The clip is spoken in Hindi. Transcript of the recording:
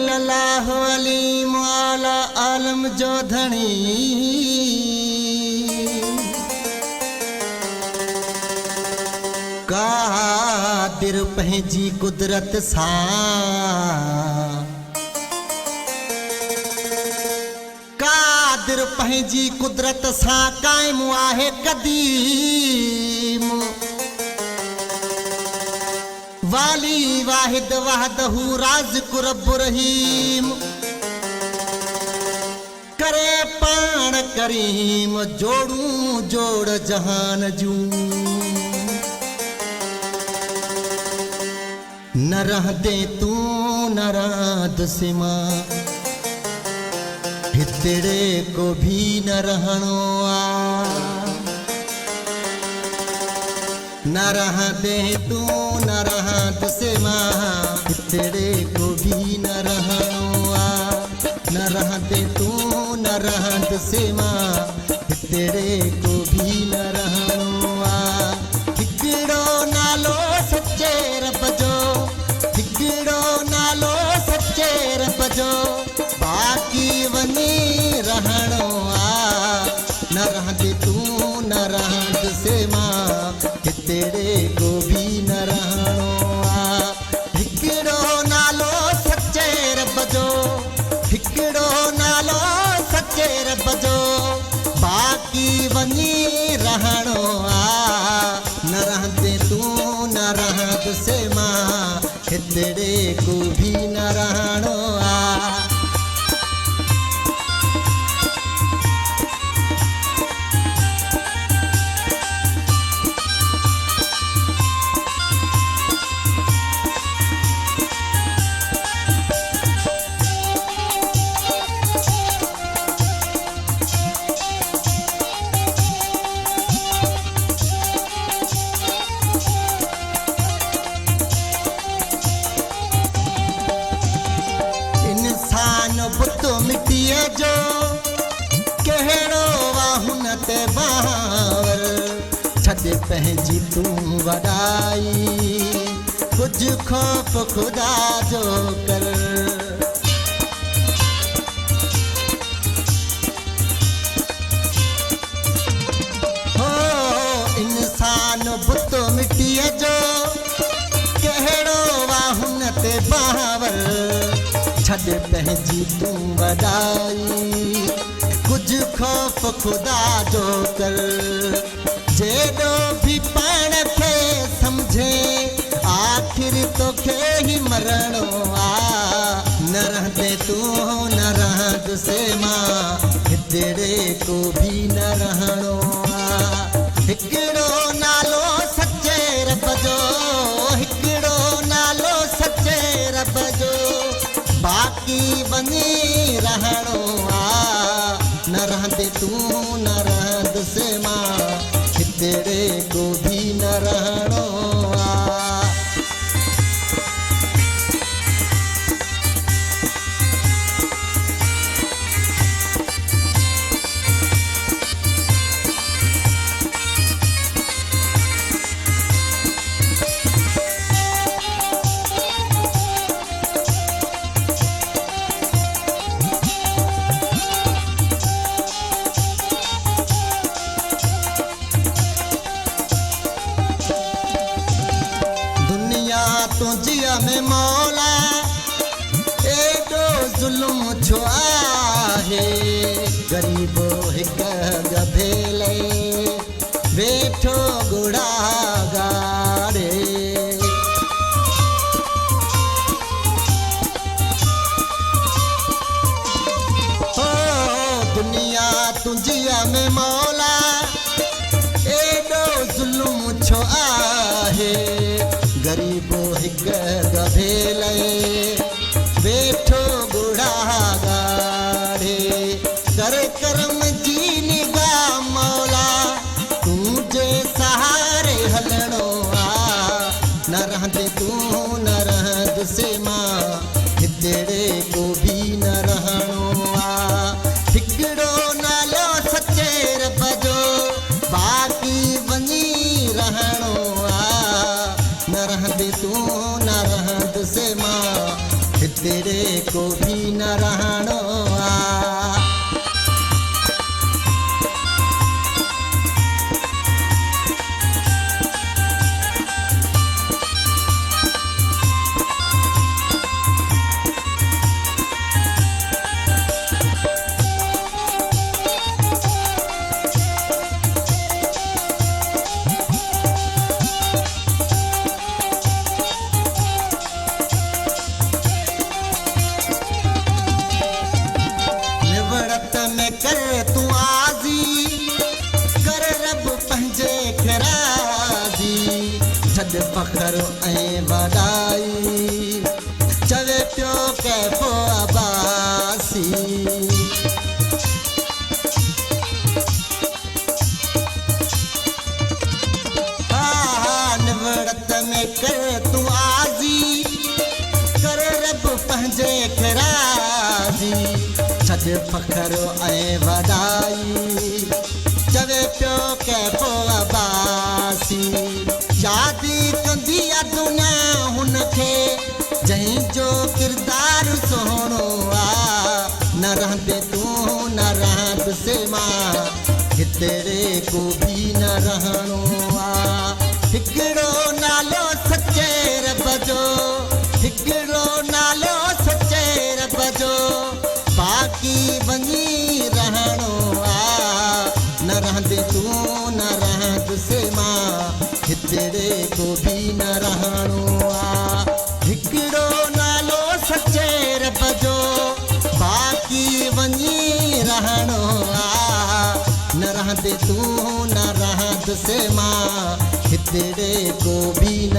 सल्लल्लाहु अलैहि वाला आलम जो धणी कादिर पंहिंजी कुदरत सां कादिर पंहिंजी कुदरत सां क़ाइमु आहे क़दीम वाली वाहिद वहदहू राज़िक़ु रब्बु रहीम करे पाण करीम जोड़ूं जोड़ जहान जूं न रहंदे तू न रांद सिमा हितड़े को भी न रहणो आ न रहंदे तू न रहंद सिमा हितड़े को भी न रहणो आ न रहंदे तू न रहंद सिमा हितड़े को भी न रहणो आ हिकिड़ो नालो सच्चे रब जो हिकिड़ो नालो सच्चे रब जो बाक़ी वनी रहणो आ न रहंदे तू न रहंद सिमा हितड़े को भी न रहणो आ हिकिड़ो नालो सच्चे रब जो हिकिड़ो नालो सच्चे रब जो बाक़ी वनी रहणो आ न रहंदे तू न रहंद सिमा हितड़े को भी न रहणो आ बुत मिट्टीअ जो कहिड़ो वाहुन ते बावर छॾे पंहिंजी तूं वॾाई कुझु ख़ौफ़ ख़ुदा जो कर हो इंसान बुत मिट्टीअ जो कहिड़ो वाहुन ते बावर छॾे पंहिंजी तूं वॾाई कुझु ख़ौफ़ ख़ुदा जो कर जेॾो बि पाण खे सम्झे आख़िर तोखे ई मरणो आ न रहंदे तूं न रहंद सिमा हितड़े को भी न रहणो आ हिकिड़ो नालो सच्चे रब जो हिकिड़ो नालो सच्चे रब जो बाक़ी वनी रहणो आ न रहंदे तू न रहंद सिमा हितड़े को भी न रहणो आ तुझिया में मौला एडो जुल्म छो आहे गरीबो हिक गभेले वेठो गुड़ागारे हो दुनिया तुझिया में मौला एडो जुल्म छो आहे गरीबो हिक गभेले वेठो गुड़ागारे कर करम जी निगाह मौला तुझे सहारे हलणो आ न रहंदे तू न रहंद सिमा हितड़े को भी न रहणो आ हिकिड़ो नालो सच्चे रब जो बाक़ी वनी रहणो आ न रहंदे तू न रहंद सिमा हितड़े हितड़े को भी न रहणो आ। कर तू आजी कर रब पंहिंजे खे राज़ी छॾ फ़ख्र ऐं वॾाई चवे पियो कैफ़ो अब्बासी निवड़त में कर तू आजी कर रब पंहिंजे खे राज़ी छॾ फ़ख्र ऐं वॾाई चवे पियो कैफ़ो अब्बासी शादी कंदी आहे दुनिया हुनखे जंहिंजो किरदारु सुहिणो आहे न रहंदे तूं न रहंदुसि मां हितड़े को बि न रहणो आहे। हिकिड़ो नालो सचे रब जो हिकिड़ो नालो सचे रब जो बाक़ी वञी रहणो आ न रहंदे तूं न रहंदुसि मां हितड़े को बि न रहणो आ। हिकिड़ो नालो सचे रब जो बाक़ी वञी रहणो आ न रहंदे तूं न रहंदुसि मां हितड़े को बि न